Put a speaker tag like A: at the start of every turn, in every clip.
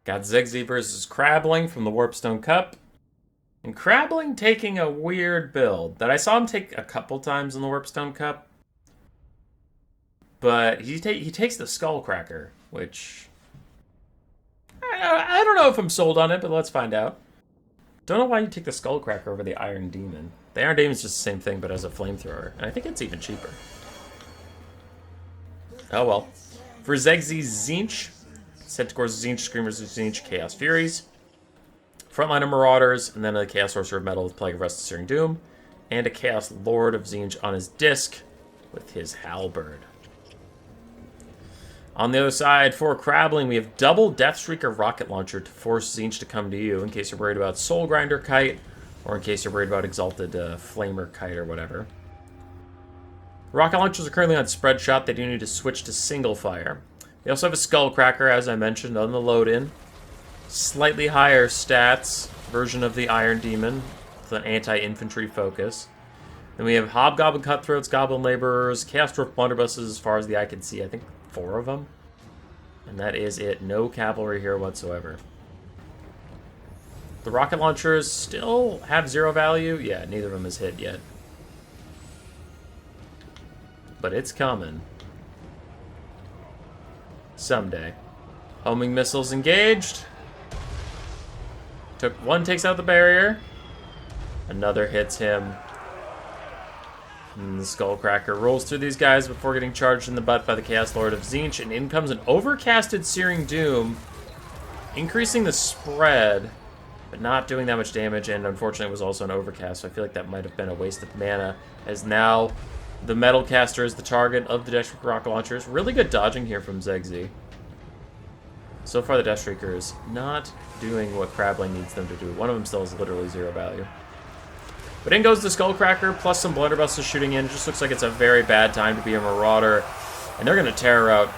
A: Got Zigzy versus Crabling from the Warpstone Cup. And Crabling taking a weird build that I saw him take a couple times in the Warpstone Cup. But he takes the Skullcracker, which I don't know if I'm sold on it, but let's find out. Don't know why you take the Skullcracker over the Iron Demon. The Iron Demon's just the same thing, but as a flamethrower. And I think it's even cheaper. Oh well. For Zigzy Zinch, Centaur's Zinch, Screamers of Zinch, Chaos Furies. Frontliner Marauders, and then a Chaos Sorcerer of Metal with Plague of Rust and Searing Doom. And a Chaos Lord of Zinch on his disc with his Halberd. On the other side, for Crabling, we have double Deathstreaker Rocket Launcher to force Zinch to come to you in case you're worried about Soul Grinder Kite, or in case you're worried about Exalted Flamer Kite or whatever. Rocket Launchers are currently on Spread Shot. They do need to switch to Single Fire. They also have a Skullcracker, as I mentioned, on the load-in. Slightly higher stats version of the Iron Demon with an anti-infantry focus. Then we have Hobgoblin Cutthroats, Goblin Laborers, Chaos Dwarf Blunderbusses as far as the eye can see. I think 4 of them. And that is it. No cavalry here whatsoever. The rocket launchers still have 0 value. Yeah, neither of them has hit yet. But it's coming. Someday. Homing missiles engaged. One takes out the barrier. Another hits him. And the Skullcracker rolls through these guys before getting charged in the butt by the Chaos Lord of Zinch. And in comes an overcasted Searing Doom, increasing the spread, but not doing that much damage. And unfortunately, it was also an overcast, so I feel like that might have been a waste of mana, as now the Metal Caster is the target of the Deathstreaker Rocket Launchers. Really good dodging here from Zigzy. So far, the Deathstreaker is not doing what Crabling needs them to do. One of them still has literally 0 value. But in goes the Skullcracker, plus some Blunderbusses shooting in. It just looks like it's a very bad time to be a Marauder. And they're going to tear out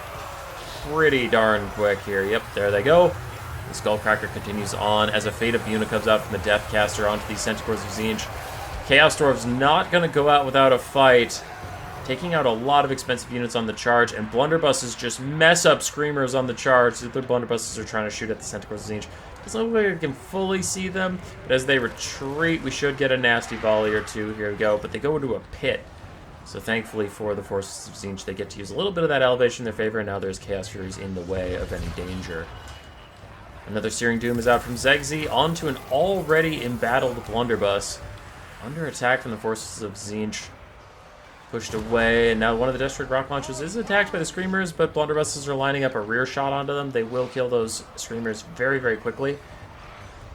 A: pretty darn quick here. Yep, there they go. The Skullcracker continues on as a Fate of Buna comes out from the Deathcaster onto these Centaurs of Zinch. Chaos Dwarf's not going to go out without a fight, taking out a lot of expensive units on the charge, and Blunderbusses just mess up Screamers on the charge. The other Blunderbusses are trying to shoot at the Centaurs of Zinch. Doesn't look like I can fully see them, but as they retreat, we should get a nasty volley or two. Here we go, but they go into a pit. So thankfully for the forces of Zinch, they get to use a little bit of that elevation in their favor, and now there's Chaos Furies in the way of any danger. Another Searing Doom is out from Zigzy, onto an already embattled Blunderbuss. Under attack from the forces of Zinch. Pushed away, and now one of the Deathstreaker Rocket Launchers is attacked by the Screamers, but Blunderbusses are lining up a rear shot onto them. They will kill those Screamers very, very quickly.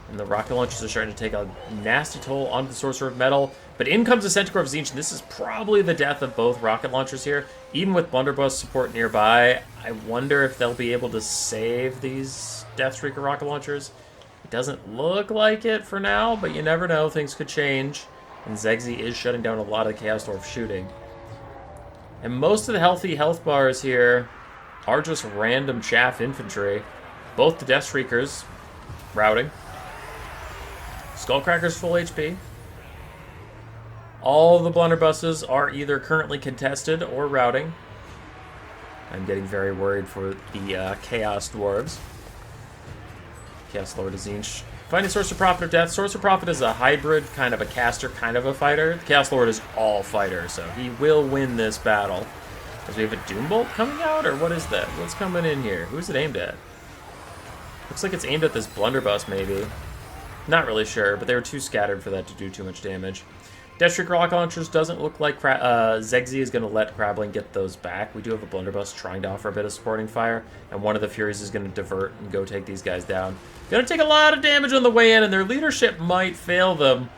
A: And the Rocket Launchers are starting to take a nasty toll onto the Sorcerer of Metal. But in comes the Centaur of Zinch, and this is probably the death of both Rocket Launchers here. Even with Blunderbuss support nearby, I wonder if they'll be able to save these Deathstreaker Rocket Launchers. It doesn't look like it for now, but you never know. Things could change. And Zigzy is shutting down a lot of the Chaos Dwarf shooting. And most of the healthy health bars here are just random chaff infantry. Both the Deathstreakers routing. Skullcracker's full HP. All of the Blunderbusses are either currently contested or routing. I'm getting very worried for the Chaos Dwarves. Chaos Lord of Zinch. Finding Sorcerer Prophet of Death. Sorcerer Prophet is a hybrid, kind of a caster, kind of a fighter. The Chaos Lord is all fighter, so he will win this battle. Does we have a Doom Bolt coming out, or what is that? What's coming in here? Who's it aimed at? Looks like it's aimed at this Blunderbuss, maybe. Not really sure, but they were too scattered for that to do too much damage. Deathstreaker Rocket Launchers doesn't look like Zigzy is going to let Crabling get those back. We do have a Blunderbuss trying to offer a bit of supporting fire, and one of the Furies is going to divert and go take these guys down. Going to take a lot of damage on the way in, and their leadership might fail them.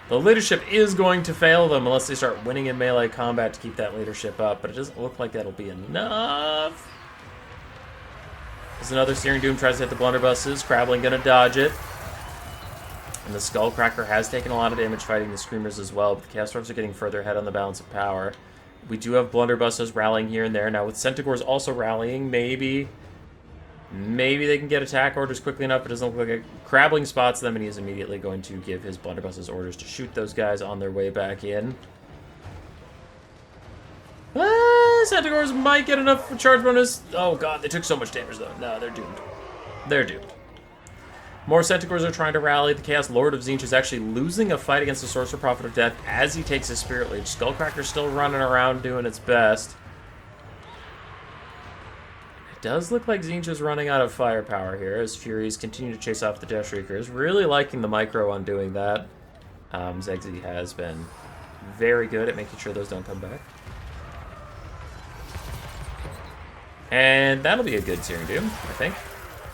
A: The leadership is going to fail them unless they start winning in melee combat to keep that leadership up, but it doesn't look like that'll be enough. As another Searing Doom tries to hit the Blunderbusses, Crabling going to dodge it. And the Skullcracker has taken a lot of damage fighting the Screamers as well, but the Chaos Dwarfs are getting further ahead on the balance of power. We do have Blunderbusses rallying here and there. Now with Centaurs also rallying, maybe they can get attack orders quickly enough. It doesn't look like Crabling spots them, and he is immediately going to give his Blunderbusses orders to shoot those guys on their way back in. Centaurs might get enough for charge bonus. Oh god, they took so much damage though. No, they're doomed. They're doomed. More Centaurs are trying to rally. The Chaos Lord of Tzeentch is actually losing a fight against the Sorcerer Prophet of Death as he takes his Spirit Leech. Skullcracker's still running around doing its best. It does look like Tzeentch is running out of firepower here as Furies continue to chase off the Death Shriekers. Really liking the micro on doing that. Zexy has been very good at making sure those don't come back. And that'll be a good Searing Doom, I think.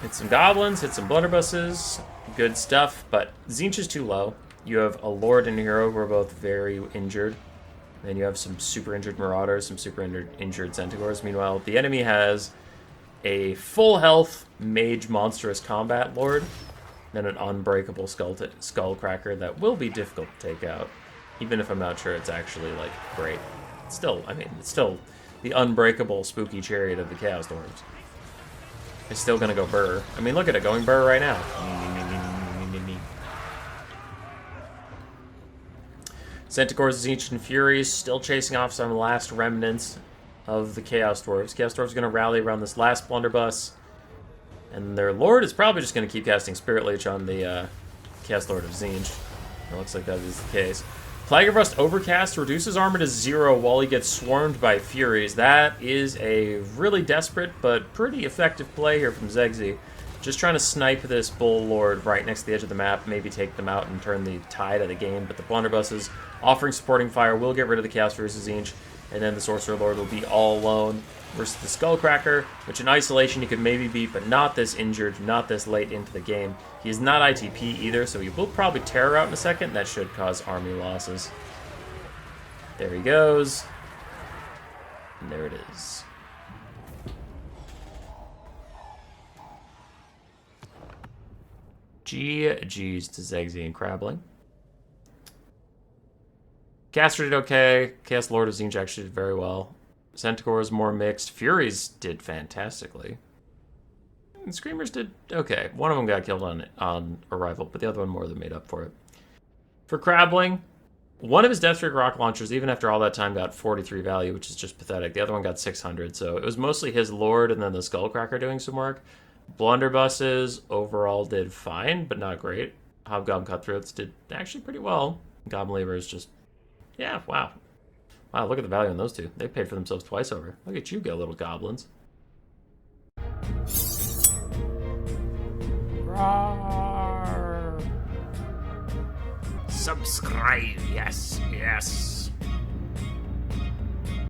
A: Hit some Goblins, hit some Blunderbusses, good stuff, but Tzeentch is too low. You have a Lord and a Hero who are both very injured. Then you have some super injured Marauders, some super injured Centaurs. Meanwhile, the enemy has a full health Mage Monstrous Combat Lord, then an Unbreakable Skullcracker that will be difficult to take out, even if I'm not sure it's actually, like, great. It's still, I mean, it's still the unbreakable spooky chariot of the Chaos Lords. It's still gonna go burr. I mean, look at it going burr right now. Centaurs, Tzeentch, and Furies still chasing off some last remnants of the Chaos Dwarves. Chaos Dwarves are gonna rally around this last blunderbuss, and their Lord is probably just gonna keep casting Spirit Leech on the Chaos Lord of Tzeentch. It looks like that is the case. Plague of Rust Overcast reduces armor to 0 while he gets swarmed by Furies. That is a really desperate but pretty effective play here from Zexy. Just trying to snipe this Bull Lord right next to the edge of the map, maybe take them out and turn the tide of the game. But the Blunderbusses offering supporting fire will get rid of the Chaos Furies of Tzeentch, and then the Sorcerer Lord will be all alone versus the Skullcracker, which in isolation he could maybe beat, but not this injured, not this late into the game. He is not ITP either, so he will probably Terror out in a second. That should cause army losses. There he goes. And there it is. GG's to Zexy and Crabling. Caster did okay. Chaos Lord of Tzeentch actually did very well. Centaur is more mixed. Furies did fantastically. And Screamers did okay. One of them got killed on arrival, but the other one more than made up for it. For Crabling, one of his Deathstreak rocket launchers, even after all that time, got 43 value, which is just pathetic. The other one got 600, so it was mostly his Lord and then the Skullcracker doing some work. Blunderbusses overall did fine, but not great. Hobgoblin Cutthroats did actually pretty well. Goblin Laborers just, yeah, wow. Wow, look at the value on those two. They paid for themselves twice over. Look at you go, little goblins. Roar. Subscribe, yes, yes.